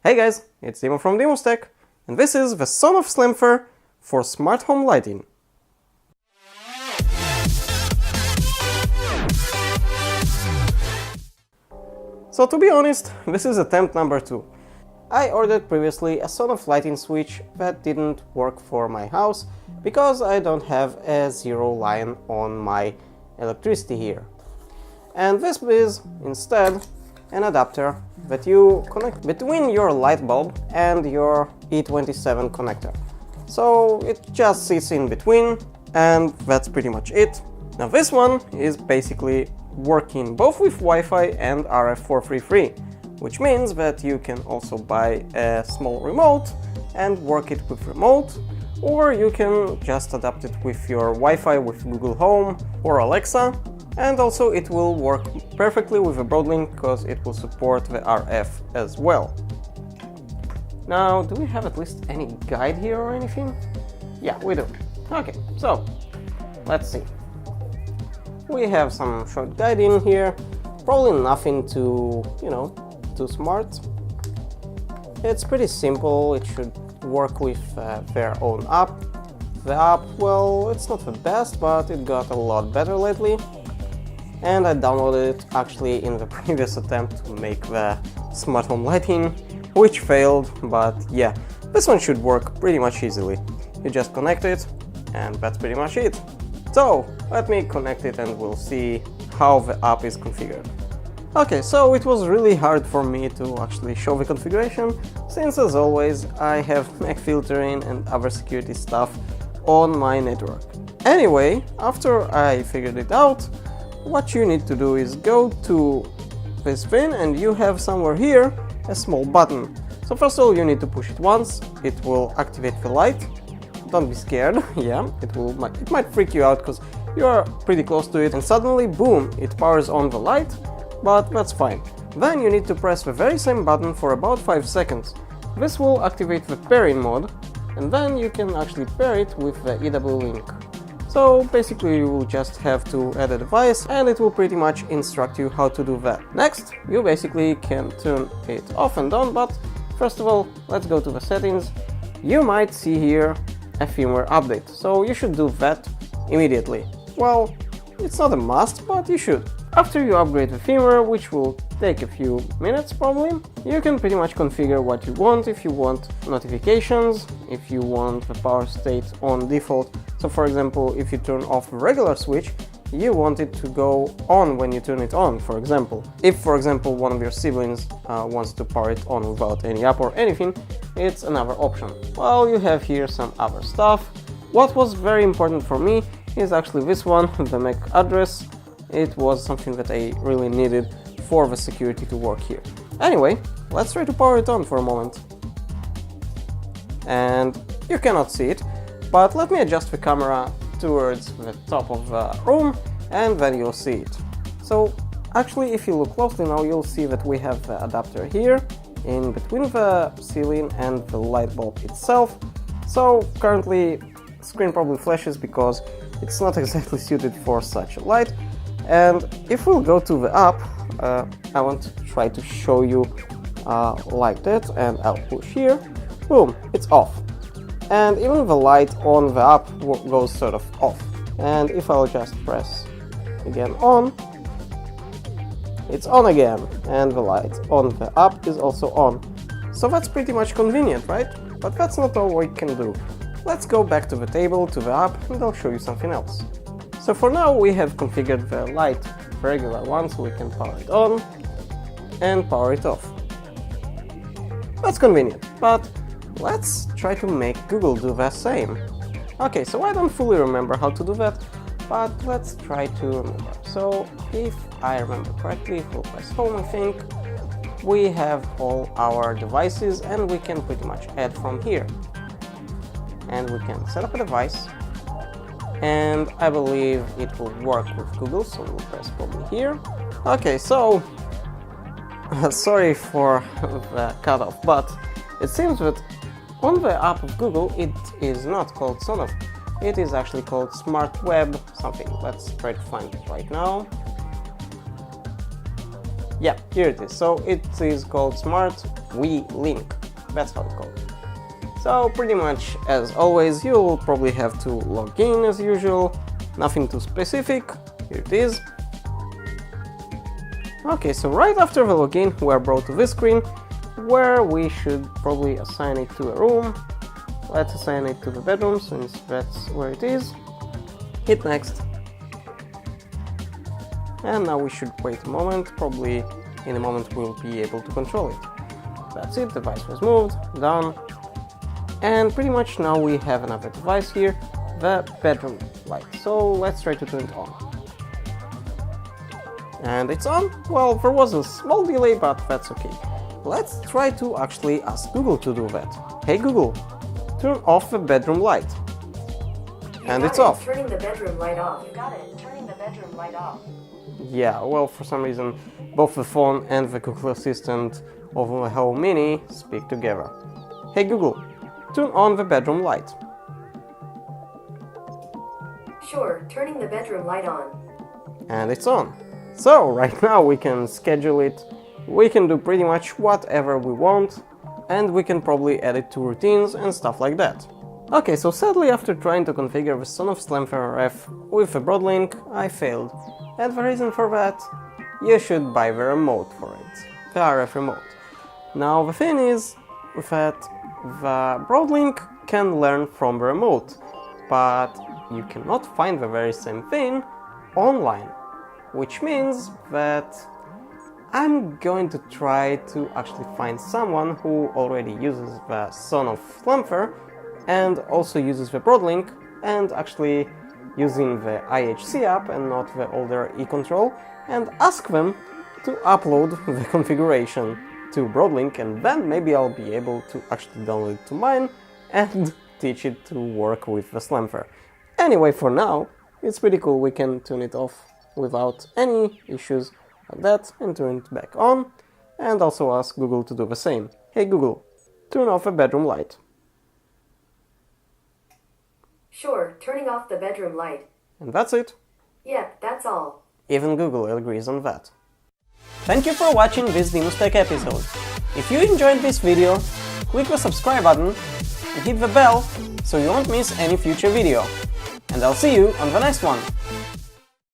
Hey guys, it's Dimo from DimusTech, and this is the Sonoff Slampher for smart home lighting. So to be honest, this is attempt number 2. I ordered previously a Sonoff lighting switch that didn't work for my house because I don't have a zero line on my electricity here. And this is instead an adapter that you connect between your light bulb and your E27 connector. So it just sits in between, and that's pretty much it. Now this one is basically working both with Wi-Fi and RF433, which means that you can also buy a small remote and work it with remote, or you can just adapt it with your Wi-Fi with Google Home or Alexa, and also it will work perfectly with a Broadlink because it will support the RF as well. Now, do we have at least any guide here or anything? Yeah, we do. Okay, so let's see. We have some short guide in here, probably nothing too, too smart. It's pretty simple, it should work with their own app. The app, well, it's not the best, but it got a lot better lately. And I downloaded it actually in the previous attempt to make the smart home lighting, which failed, but yeah, this one should work pretty much easily. You just connect it, and that's pretty much it. So, let me connect it and we'll see how the app is configured. Okay, so it was really hard for me to actually show the configuration, since as always I have MAC filtering and other security stuff on my network. Anyway, after I figured it out, what you need to do is go to this thing and you have somewhere here a small button. So first of all you need to push it once, it will activate the light. Don't be scared, yeah, it might freak you out because you are pretty close to it and suddenly, boom, it powers on the light, but that's fine. Then you need to press the very same button for about 5 seconds. This will activate the pairing mode, and then you can actually pair it with the EW link. So basically you will just have to add a device and it will pretty much instruct you how to do that. Next, you basically can turn it off and on, but first of all, let's go to the settings. You might see here a firmware update, so you should do that immediately. Well, it's not a must, but you should. After you upgrade the firmware, which will take a few minutes probably, you can pretty much configure what you want. If you want notifications, if you want the power state on default. So for example, if you turn off a regular switch, you want it to go on when you turn it on, for example. If, for example, one of your siblings wants to power it on without any app or anything, it's another option. Well, you have here some other stuff. What was very important for me is actually this one, the MAC address. It was something that I really needed for the security to work here. Anyway, let's try to power it on for a moment. And you cannot see it, but let me adjust the camera towards the top of the room and then you'll see it. So actually, if you look closely now, you'll see that we have the adapter here in between the ceiling and the light bulb itself. So currently screen probably flashes because it's not exactly suited for such a light. And if we'll go to the app, I want to try to show you like that, and I'll push here, boom, it's off. And even the light on the app goes sort of off. And if I'll just press again on, it's on again, and the light on the app is also on. So that's pretty much convenient, right? But that's not all we can do. Let's go back to the table, to the app, and I'll show you something else. So for now we have configured the light, regular one, so we can power it on and power it off. That's convenient, but let's try to make Google do the same. Okay, so I don't fully remember how to do that, but let's try to remember. So if I remember correctly, if we'll press home, I think, we have all our devices and we can pretty much add from here. And we can set up a device. And I believe it will work with Google, so we'll press probably here. Okay, so sorry for the cutoff, but it seems that on the app of Google it is not called Sonoff. It is actually called Smart Web something. Let's try to find it right now. Yeah, here it is. So it is called Smart Wii Link. That's how it's called. So pretty much as always, you'll probably have to log in as usual. Nothing too specific. Here it is. Okay, so right after the login, we are brought to this screen where we should probably assign it to a room. Let's assign it to the bedroom since that's where it is. Hit next. And now we should wait a moment. Probably in a moment we'll be able to control it. That's it, the device was moved, done. And pretty much now we have another device here, the bedroom light. So let's try to turn it on. And it's on. Well, there was a small delay, but that's okay. Let's try to actually ask Google to do that. Hey Google, turn off the bedroom light. And it's off. Turning the bedroom light off. You got it. Turning the bedroom light off. Yeah, well, for some reason, both the phone and the Google Assistant of the Home Mini speak together. Hey Google, turn on the bedroom light. Sure, turning the bedroom light on. And it's on. So right now we can schedule it, we can do pretty much whatever we want, and we can probably add it to routines and stuff like that. Okay, so sadly after trying to configure the Sonoff Slampher RF with a Broadlink, I failed. And the reason for that, you should buy the remote for it, the RF remote. Now the thing is that the Broadlink can learn from the remote, but you cannot find the very same thing online, which means that I'm going to try to actually find someone who already uses the Sonoff Slampher and also uses the Broadlink and actually using the IHC app and not the older eControl, and ask them to upload the configuration to Broadlink, and then maybe I'll be able to actually download it to mine and teach it to work with the Slampher. Anyway, for now, it's pretty cool. We can turn it off without any issues like that and turn it back on, and also ask Google to do the same. Hey Google, turn off the bedroom light. Sure, turning off the bedroom light. And that's it. Yep, that's all. Even Google agrees on that. Thank you for watching this DimusTech episode. If you enjoyed this video, click the subscribe button and hit the bell so you won't miss any future video. And I'll see you on the next one.